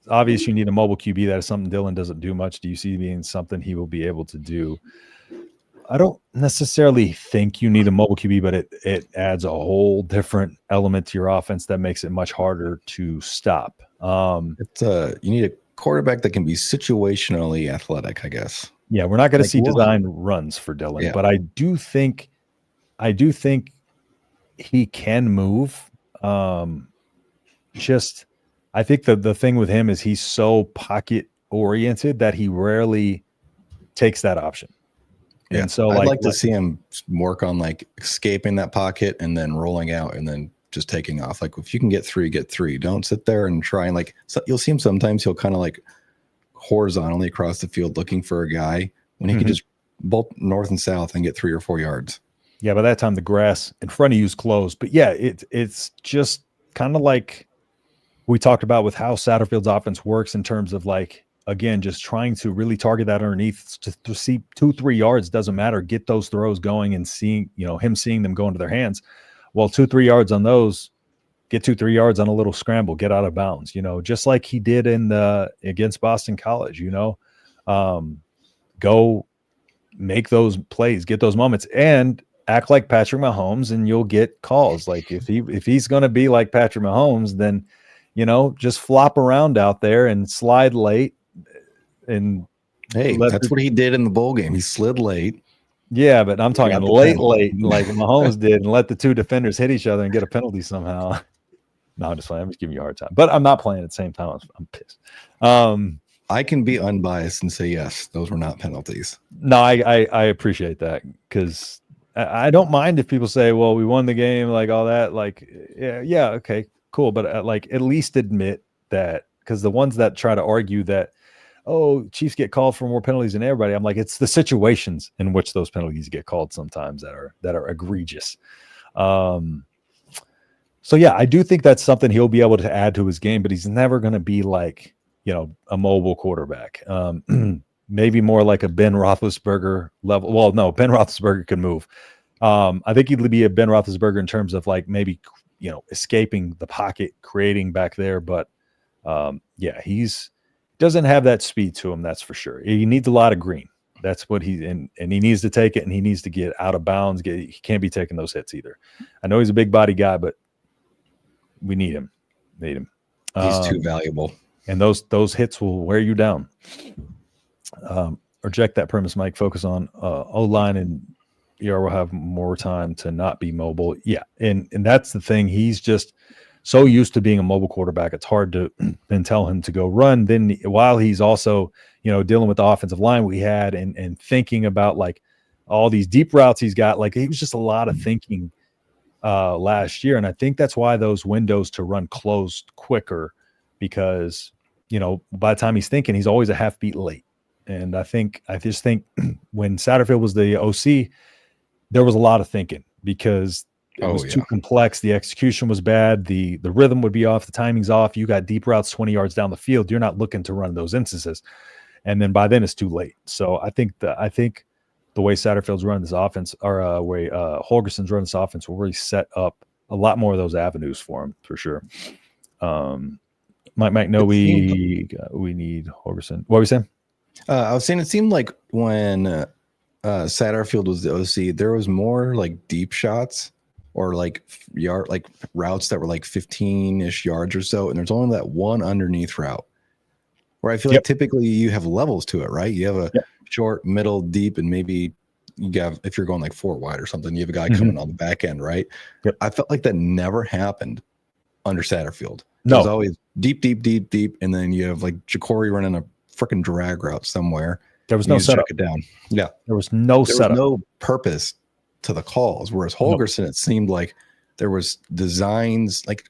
obvious you need a mobile QB. That is something Dylan doesn't do much. Do you see being something he will be able to do? I don't necessarily think you need a mobile QB, but it adds a whole different element to your offense that makes it much harder to stop. You need a quarterback that can be situationally athletic, I guess. Yeah, we're not going to see design runs for Dylan, but I do think he can move. I think the thing with him is he's so pocket oriented that he rarely takes that option. Yeah. And so I'd like to see him work on like escaping that pocket and then rolling out and then just taking off. Like if you can get three, get three. Don't sit there and try and you'll see him sometimes he'll kind of like horizontally across the field looking for a guy when he could just bolt north and south and get 3 or 4 yards. Yeah, by that time the grass in front of you is closed. But yeah, it's just kind of like we talked about with how Satterfield's offense works in terms of like, again, just trying to really target that underneath to see 2-3 yards, doesn't matter. Get those throws going and seeing them go into their hands. Well, 2-3 yards on those, get 2-3 yards on a little scramble, get out of bounds, just like he did against Boston College, go make those plays, get those moments and act like Patrick Mahomes and you'll get calls. Like if he's going to be like Patrick Mahomes, then, just flop around out there and slide late. And hey, that's what he did in the bowl game. He slid late. Yeah, but I'm talking late, like Mahomes did, and let the two defenders hit each other and get a penalty somehow. No, I'm just playing. I'm just giving you a hard time. But I'm not playing at the same time. I'm pissed. I can be unbiased and say, yes, those were not penalties. No, I appreciate that because I don't mind if people say, well, we won the game, like all that. Like, yeah, okay, cool. But at least admit that, because the ones that try to argue that, oh, Chiefs get called for more penalties than everybody. I'm like, it's the situations in which those penalties get called sometimes that are egregious. So yeah, I do think that's something he'll be able to add to his game, but he's never going to be like, a mobile quarterback. Maybe more like a Ben Roethlisberger level. Well, no, Ben Roethlisberger can move. I think he'd be a Ben Roethlisberger in terms of like maybe, escaping the pocket, creating back there. But yeah, he's doesn't have that speed to him. That's for sure. He needs a lot of green. That's what and he needs to take it and he needs to get out of bounds. He can't be taking those hits either. I know he's a big body guy, but we need him. He's too valuable. And those hits will wear you down. Reject that premise, Mike. Focus on O-line and ER will have more time to not be mobile. Yeah, and that's the thing. He's just so used to being a mobile quarterback. It's hard to then tell him to go run. Then while he's also, dealing with the offensive line we had and thinking about like all these deep routes he's got, like it was just a lot of thinking last year. And I think that's why those windows to run closed quicker because, by the time he's thinking, he's always a half beat late. And I just think when Satterfield was the OC, there was a lot of thinking because it was too complex. The execution was bad. The rhythm would be off. The timing's off. You got deep routes 20 yards down the field. You're not looking to run those instances. And then by then it's too late. So I think the way Satterfield's run this offense or way Holgerson's run this offense will really set up a lot more of those avenues for him for sure. Mike, no, we need Holgerson. What were we saying? I was saying it seemed like when Satterfield was the OC, there was more like deep shots or like routes that were like 15-ish yards or so, and there's only that one underneath route where I feel like typically you have levels to it, right? You have a short, middle, deep, and maybe you have, if you're going like 4 wide or something, you have a guy coming on the back end, right? Yep. I felt like that never happened under Satterfield. It No. was always deep, and then you have like Jacory running a freaking drag route somewhere. There was no setup. Check it down. Yeah. There was no setup. No purpose to the calls. Whereas Holgerson, it seemed like there was designs, like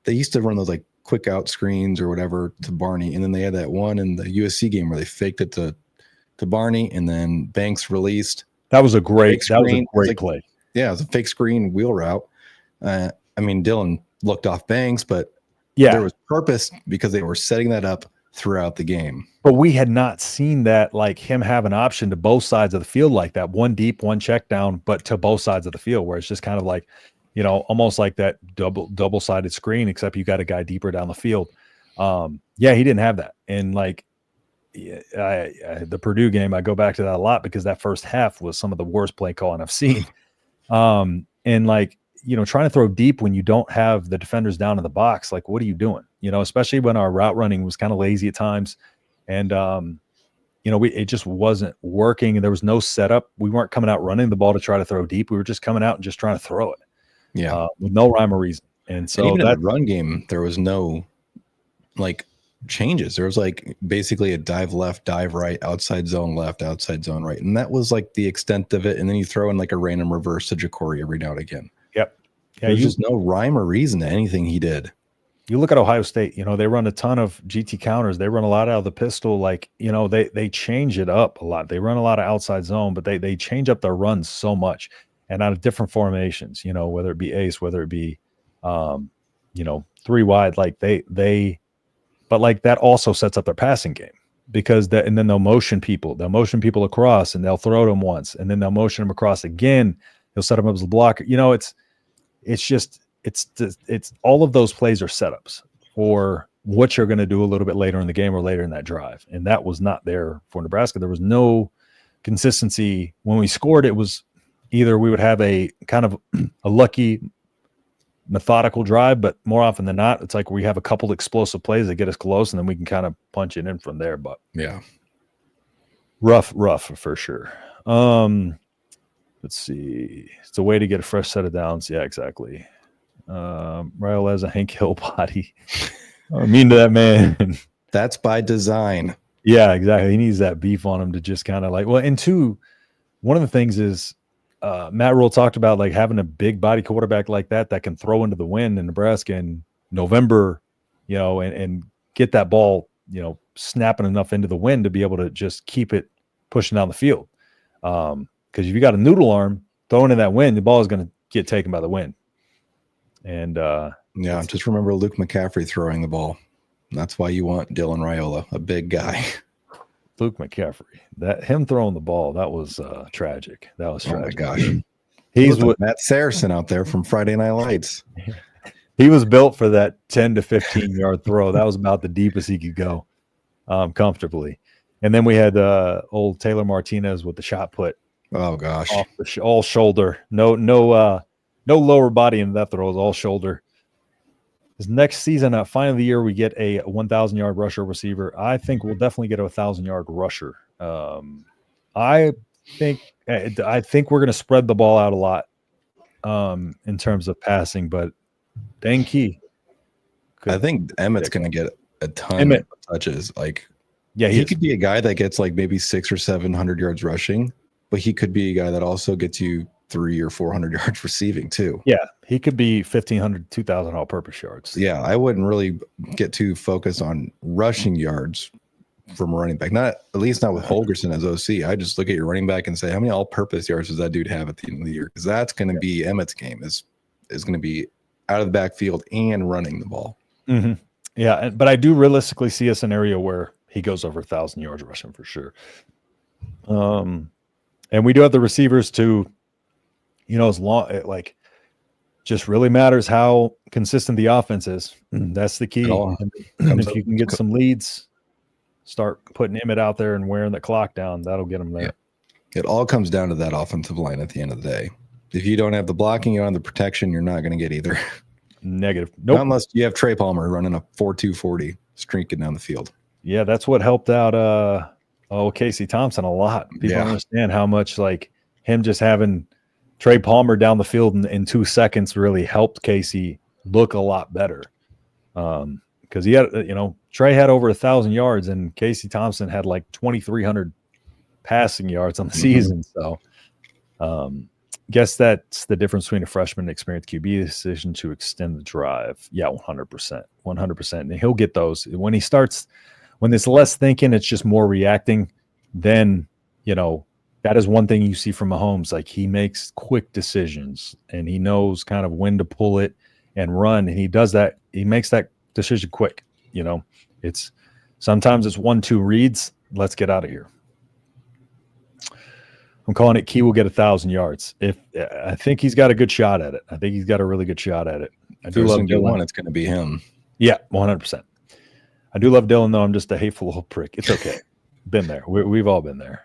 they used to run those like quick out screens or whatever to Barney. And then they had that one in the USC game where they faked it to Barney and then Banks released. That was a great play. Yeah, it was a fake screen wheel route. Dylan looked off Banks, but there was purpose because they were setting that up throughout the game. But we had not seen that, like him have an option to both sides of the field like that, one deep, one check down, but to both sides of the field, where it's just kind of like, almost like that double-sided screen, except you got a guy deeper down the field. Yeah, he didn't have that. And like the Purdue game, I go back to that a lot because that first half was some of the worst play calling I've seen. And like, trying to throw deep when you don't have the defenders down in the box, like, what are you doing? Especially when our route running was kind of lazy at times. And, it just wasn't working. And there was no setup. We weren't coming out running the ball to try to throw deep. We were just coming out and just trying to throw it. Yeah. With no rhyme or reason. And so even in the run game, there was no like changes. There was like basically a dive left, dive right, outside zone left, outside zone right. And that was like the extent of it. And then you throw in like a random reverse to Ja'Cory every now and again. Yep. Yeah, there's just no rhyme or reason to anything he did. You look at Ohio State, they run a ton of GT counters. They run a lot out of the pistol. Like, they change it up a lot. They run a lot of outside zone, but they change up their runs so much and out of different formations, whether it be ace, whether it be, 3 wide, like but like that also sets up their passing game because and then they'll motion people across and they'll throw them once and then they'll motion them across again. They'll set them up as a blocker. It's all of those plays are setups for what you're going to do a little bit later in the game or later in that drive. And that was not there for Nebraska. There was no consistency. When we scored, it was either we would have a kind of a lucky methodical drive, but more often than not, it's like we have a couple explosive plays that get us close and then we can kind of punch it in from there. But yeah, rough for sure. Let's see. It's a way to get a fresh set of downs. Yeah, exactly. Raiola has a Hank Hill body. I mean to that man. That's by design. Yeah, exactly. He needs that beef on him to just kind of like, well, and two, one of the things is Matt Rule talked about like having a big body quarterback like that can throw into the wind in Nebraska in November, and get that ball, snapping enough into the wind to be able to just keep it pushing down the field. Because if you got a noodle arm throwing in that wind, the ball is going to get taken by the wind. And just remember Luke McCaffrey throwing the ball. That's why you want Dylan Raiola, a big guy. Luke McCaffrey, him throwing the ball, that was tragic. That was tragic. Oh my gosh. He's with Matt Saracen out there from Friday Night Lights. He was built for that 10 to 15 yard throw. That was about the deepest he could go comfortably. And then we had old Taylor Martinez with the shot put. Oh gosh. Off all shoulder. No lower body in that throw. It was all shoulder. This next season, at final of the year, we get a 1,000-yard rusher receiver. I think we'll definitely get a 1,000-yard rusher. I think we're going to spread the ball out a lot in terms of passing, but dang key. I think Emmett's going to get a ton of touches. Like, yeah, he could be a guy that gets like maybe 600 or 700 yards rushing, but he could be a guy that also gets you 300 or 400 yards receiving too. Yeah, he could be 1,500, 2,000 all-purpose yards. Yeah, I wouldn't really get too focused on rushing yards from a running back. Not at least not with Holgorsen as OC. I just look at your running back and say, how many all-purpose yards does that dude have at the end of the year? Because that's going to be Emmett's game. Is going to be out of the backfield and running the ball. Mm-hmm. Yeah, but I do realistically see a scenario where he goes over 1,000 yards rushing for sure. And we do have the receivers to. As long like just really matters how consistent the offense is. That's the key. If you can get some leads, start putting Emmett out there and wearing the clock down, that'll get him there. Yeah. It all comes down to that offensive line at the end of the day. If you don't have the blocking, you don't have the protection, you're not going to get either. Negative. Nope. Not unless you have Trey Palmer running a 4.240 streaking down the field. Yeah, that's what helped out Casey Thompson a lot. People understand how much like him just having Trey Palmer down the field in 2 seconds really helped Casey look a lot better. Because he had, Trey had over 1,000 yards and Casey Thompson had like 2,300 passing yards on the season. So, guess that's the difference between a freshman and experienced QB decision to extend the drive. Yeah, 100%. And he'll get those when it's less thinking, it's just more reacting. Then, that is one thing you see from Mahomes. Like he makes quick decisions and he knows kind of when to pull it and run. And he does that. He makes that decision quick. It's sometimes it's 1-2 reads. Let's get out of here. I'm calling it Key will get 1,000 yards. I think he's got a good shot at it. I think he's got a really good shot at it. I do love one. It's going to be him. Yeah, 100%. I do love Dylan, though. I'm just a hateful little prick. It's okay. Been there. We've all been there.